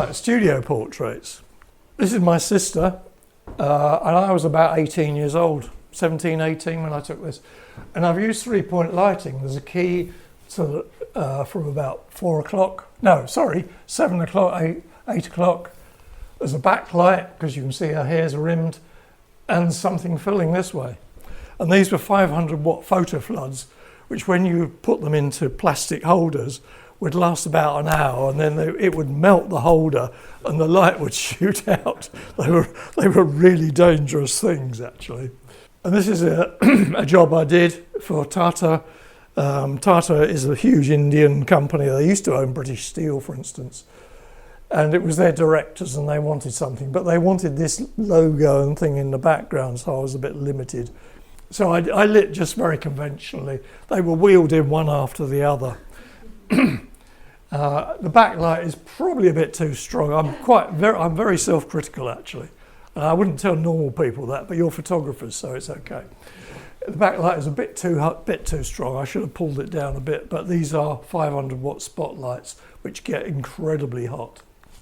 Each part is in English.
Right, studio portraits. This is my sister, and I was about 18 years old, 17, 18 when I took this. And I've used 3-point lighting. There's a key so that, from about 7 o'clock, 8 o'clock. There's a backlight, because you can see her hair's rimmed, and something filling this way. And these were 500 watt photo floods, which when you put them into plastic holders, would last about an hour, and then it would melt the holder and the light would shoot out. They were really dangerous things, actually. And this is a job I did for Tata. Tata is a huge Indian company. They used to own British Steel, for instance. And it was their directors and they wanted something, but they wanted this logo and thing in the background, so I was a bit limited. So I lit just very conventionally. They were wheeled in one after the other. The backlight is probably a bit too strong. I'm very self-critical, actually. And I wouldn't tell normal people that, but you're photographers, so it's okay. The backlight is a bit too strong. I should have pulled it down a bit, but these are 500 watt spotlights, which get incredibly hot.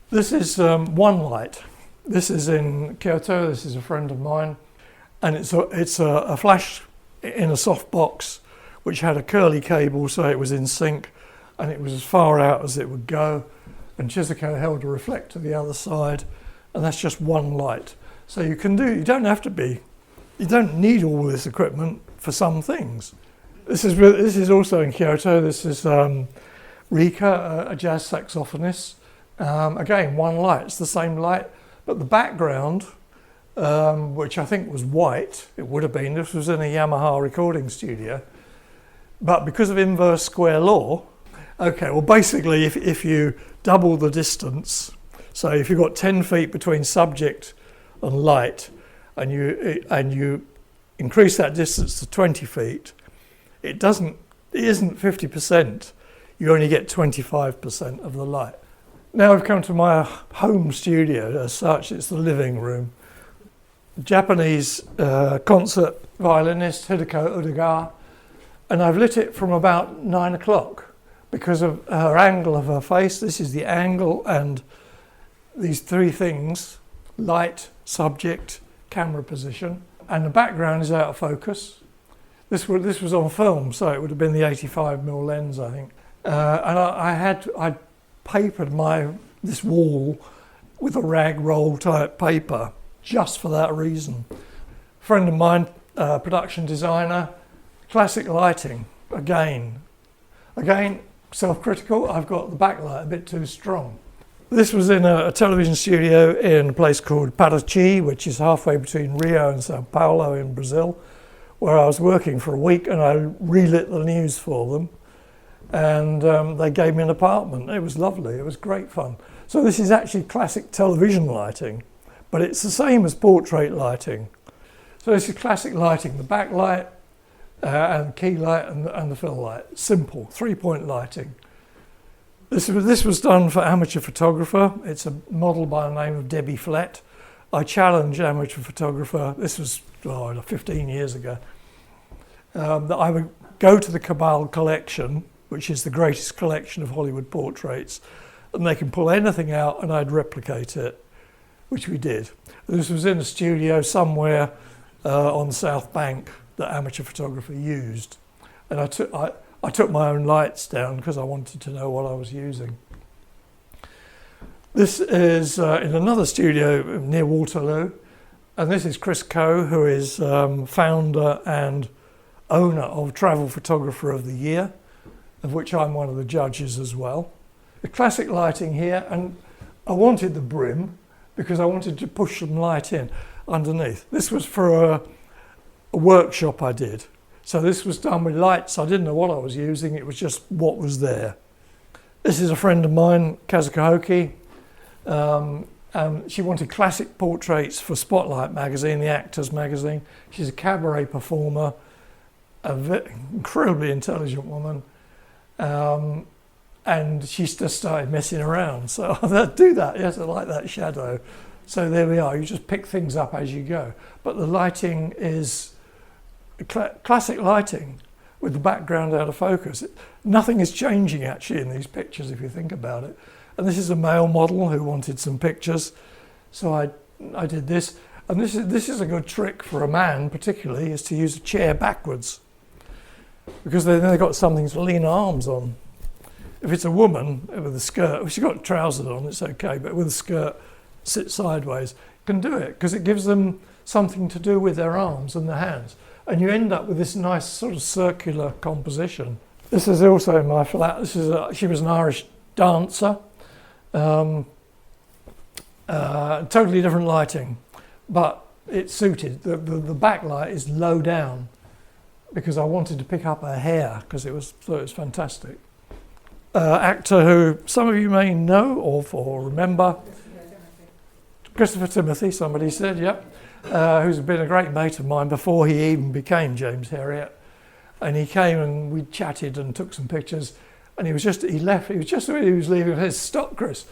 This is one light. This is in Kyoto. This is a friend of mine, and it's a flash in a soft box, which had a curly cable, so it was in sync, and it was as far out as it would go. And Chizuko held a reflector the other side, and that's just one light. So you don't need all this equipment for some things. This is also in Kyoto. This is Rika, a jazz saxophonist. Again, one light. It's the same light, but the background, which I think was white, it would have been. This was in a Yamaha recording studio, but because of inverse square law, okay. Well, basically, if you double the distance, so if you've got 10 feet between subject and light, and you increase that distance to 20 feet, it isn't 50%. You only get 25% of the light. Now I've come to my home studio. As such, it's the living room. Japanese concert violinist Hideko Udegawa, and I've lit it from about 9 o'clock because of her angle of her face. This is the angle, and these three things: light, subject, camera position, and the background is out of focus. This was on film, so it would have been the 85mm lens, I think. And I papered this wall with a rag roll type paper just for that reason. A friend of mine, production designer, classic lighting. Again, self-critical. I've got the backlight a bit too strong. This was in a television studio in a place called Paraty, which is halfway between Rio and Sao Paulo in Brazil, where I was working for a week, and I relit the news for them. And they gave me an apartment. It was lovely. It was great fun. So this is actually classic television lighting, but it's the same as portrait lighting. So this is classic lighting: the backlight and key light and the fill light. Simple 3-point lighting. This was done for amateur photographer. It's a model by the name of Debbie Flett. I challenge amateur photographer. This was 15 years ago. That I would go to the Cabal collection, which is the greatest collection of Hollywood portraits, and they can pull anything out and I'd replicate it, which we did. This was in a studio somewhere on the South Bank that amateur photographer used. And I took my own lights down because I wanted to know what I was using. This is in another studio near Waterloo, and this is Chris Coe, who is founder and owner of Travel Photographer of the Year, of which I'm one of the judges as well. The classic lighting here, and I wanted the brim because I wanted to push some light in underneath. This was for a workshop I did. So this was done with lights. I didn't know what I was using. It was just what was there. This is a friend of mine, Kazuka Hoki. And she wanted classic portraits for Spotlight magazine, the Actors magazine. She's a cabaret performer, incredibly intelligent woman. And she's just started messing around. So I do that, yes, I like that shadow. So there we are, you just pick things up as you go. But the lighting is classic lighting with the background out of focus. Nothing is changing actually in these pictures if you think about it. And this is a male model who wanted some pictures. So I did this. And this is a good trick for a man particularly, is to use a chair backwards. Because then they've got something to lean arms on. If it's a woman with a skirt, if she's got trousers on, it's okay, but with a skirt, sit sideways, can do it, because it gives them something to do with their arms and their hands. And you end up with this nice sort of circular composition. This is also in my flat. She was an Irish dancer. Totally different lighting, but it suited. The backlight is low down because I wanted to pick up her hair because it was fantastic. Actor who some of you may know or remember, Christopher Timothy, somebody said, yep, who's been a great mate of mine before he even became James Herriot. And he came and we chatted and took some pictures, and he was just leaving. He said, "Stop, Chris."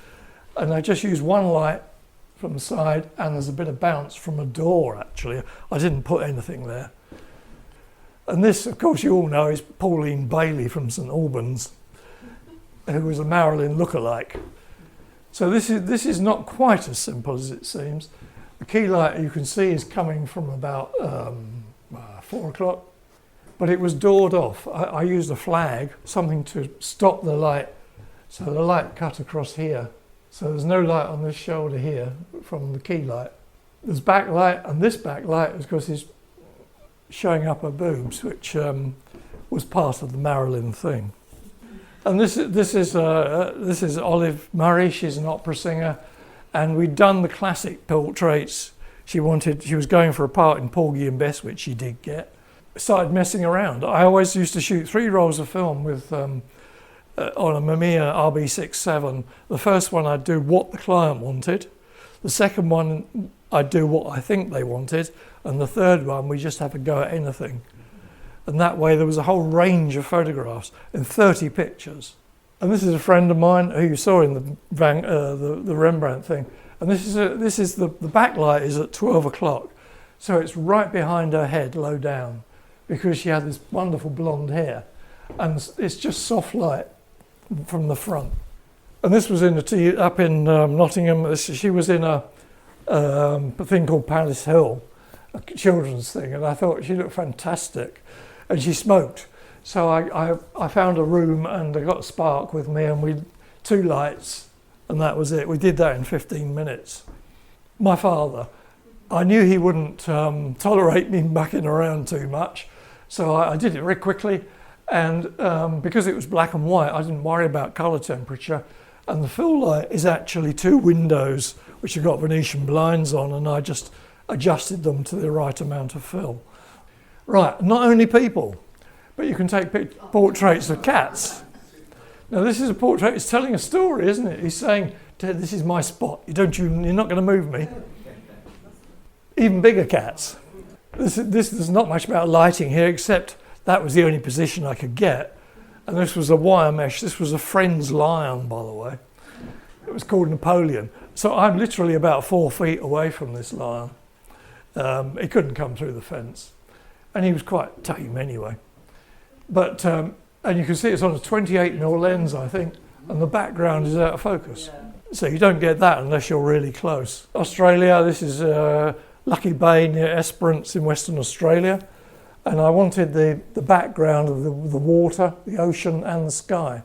And I just used one light from the side, and there's a bit of bounce from a door, actually. I didn't put anything there. And this, of course, you all know, is Pauline Bailey from St Albans, who was a Marilyn lookalike. So this is not quite as simple as it seems. The key light you can see is coming from about 4 o'clock, but it was doored off. I used a flag, something to stop the light. So the light cut across here. So there's no light on this shoulder here from the key light. There's backlight, and this backlight, of course, is showing up her boobs, which was part of the Marilyn thing. And this is Olive Murray. She's an opera singer, and we'd done the classic portraits. She was going for a part in Porgy and Bess, which she did get. Started messing around. I always used to shoot 3 rolls of film with on a Mamiya RB67. The first one I'd do what the client wanted. The second one I'd do what I think they wanted, and the third one we just have a go at anything. And that way there was a whole range of photographs in 30 pictures. And this is a friend of mine who you saw in the Rembrandt thing. And this is the backlight is at 12 o'clock. So it's right behind her head, low down, because she had this wonderful blonde hair. And it's just soft light from the front. And this was up in Nottingham. She was in a thing called Palace Hill, a children's thing. And I thought she looked fantastic. And she smoked. So I found a room and I got a spark with me, and we 2 lights, and that was it. We did that in 15 minutes. My father, I knew he wouldn't tolerate me mucking around too much, so I did it very quickly. And because it was black and white, I didn't worry about colour temperature. And the fill light is actually 2 windows which have got Venetian blinds on, and I just adjusted them to the right amount of fill. Right, not only people, but you can take portraits of cats. Now this is a portrait, it's telling a story, isn't it? He's saying, "Ted, this is my spot, you're not going to move me." Even bigger cats. There's not much about lighting here, except that was the only position I could get. And this was a wire mesh. This was a friend's lion, by the way. It was called Napoleon. So I'm literally about 4 feet away from this lion. He couldn't come through the fence. And he was quite tame anyway. But, and you can see it's on a 28mm lens, I think, and the background is out of focus. So you don't get that unless you're really close. Australia, this is Lucky Bay near Esperance in Western Australia. And I wanted the background of the water, the ocean and the sky.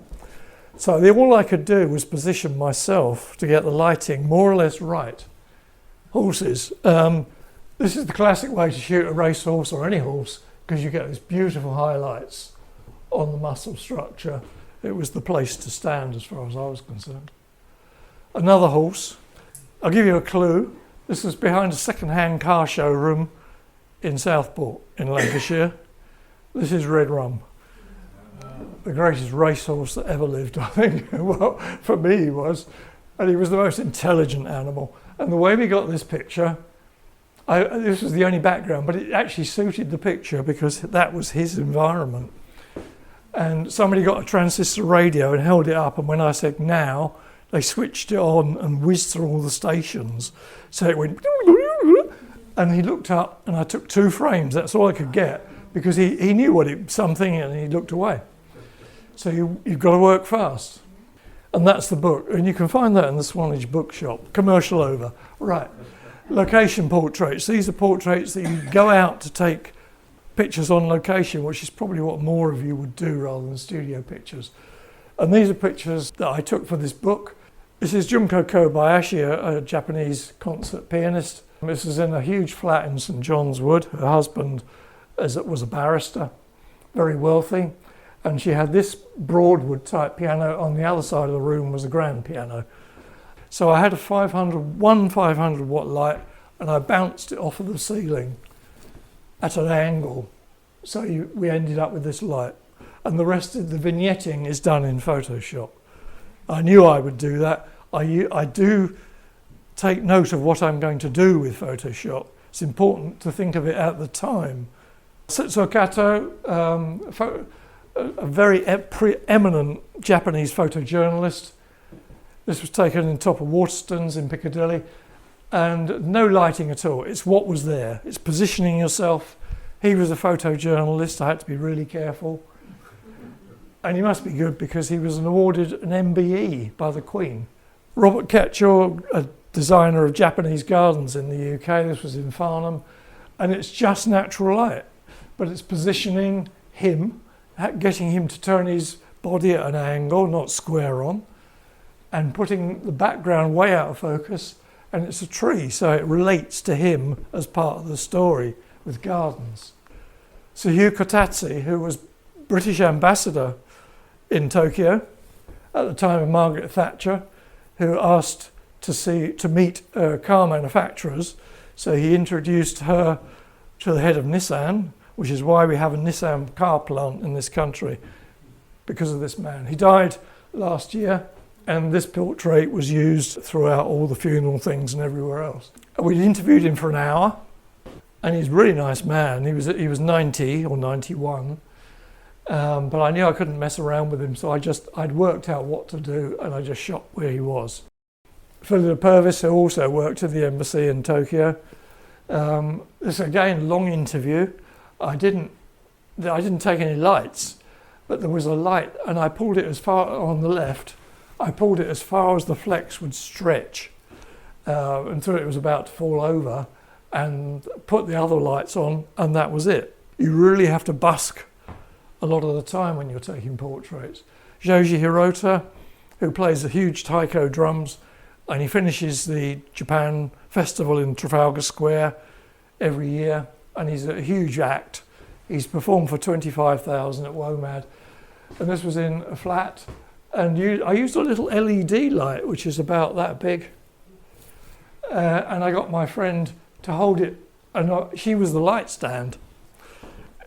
So all I could do was position myself to get the lighting more or less right. Horses. This is the classic way to shoot a racehorse or any horse, because you get these beautiful highlights on the muscle structure. It was the place to stand as far as I was concerned. Another horse. I'll give you a clue. This is behind a second-hand car showroom in Southport in Lancashire. This is Red Rum, the greatest racehorse that ever lived, I think. Well, for me he was. And he was the most intelligent animal. And the way we got this picture, this was the only background, but it actually suited the picture because that was his environment. And somebody got a transistor radio and held it up, and when I said now, they switched it on and whizzed through all the stations. So it went, and he looked up, and I took 2 frames, that's all I could get, because he knew something, and he looked away. So you've got to work fast. And that's the book. And you can find that in the Swanage bookshop. Commercial over. Right. Location portraits. These are portraits that you go out to take pictures on location, which is probably what more of you would do rather than studio pictures. And these are pictures that I took for this book. This is Junko Kobayashi, a Japanese concert pianist. This is in a huge flat in St John's Wood. Her husband was a barrister, very wealthy. And she had this Broadwood type piano. On the other side of the room was a grand piano. So I had a 500 watt light, and I bounced it off of the ceiling at an angle. So we ended up with this light. And the rest of the vignetting is done in Photoshop. I knew I would do that. I do take note of what I'm going to do with Photoshop. It's important to think of it at the time. Setsuo Kato, a very preeminent Japanese photojournalist. This was taken in top of Waterstones in Piccadilly, and no lighting at all. It's what was there. It's positioning yourself. He was a photojournalist. I had to be really careful. And he must be good because he was awarded an MBE by the Queen. Robert Ketchell, a designer of Japanese gardens in the UK. This was in Farnham. And it's just natural light, but it's positioning him, getting him to turn his body at an angle, not square on, and putting the background way out of focus. And it's a tree, so it relates to him as part of the story with gardens. So Hugh Kotatsi, who was British ambassador in Tokyo at the time of Margaret Thatcher, who asked to meet car manufacturers. So he introduced her to the head of Nissan, which is why we have a Nissan car plant in this country, because of this man. He died last year, and this portrait was used throughout all the funeral things and everywhere else. We interviewed him for an hour, and he's a really nice man. He was 90 or 91, but I knew I couldn't mess around with him, so I'd worked out what to do, and I just shot where he was. Philip Purvis, who also worked at the embassy in Tokyo. This again, long interview. I didn't take any lights, but there was a light, and I pulled it as far on the left. I pulled it as far as the flex would stretch until it was about to fall over, and put the other lights on, and that was it. You really have to busk a lot of the time when you're taking portraits. Joji Hirota, who plays the huge taiko drums, and he finishes the Japan Festival in Trafalgar Square every year, and he's a huge act. He's performed for 25,000 at WOMAD, and this was in a flat. And I used a little LED light, which is about that big, and I got my friend to hold it, and she was the light stand.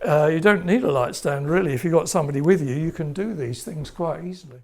You don't need a light stand really. If you've got somebody with you, you can do these things quite easily.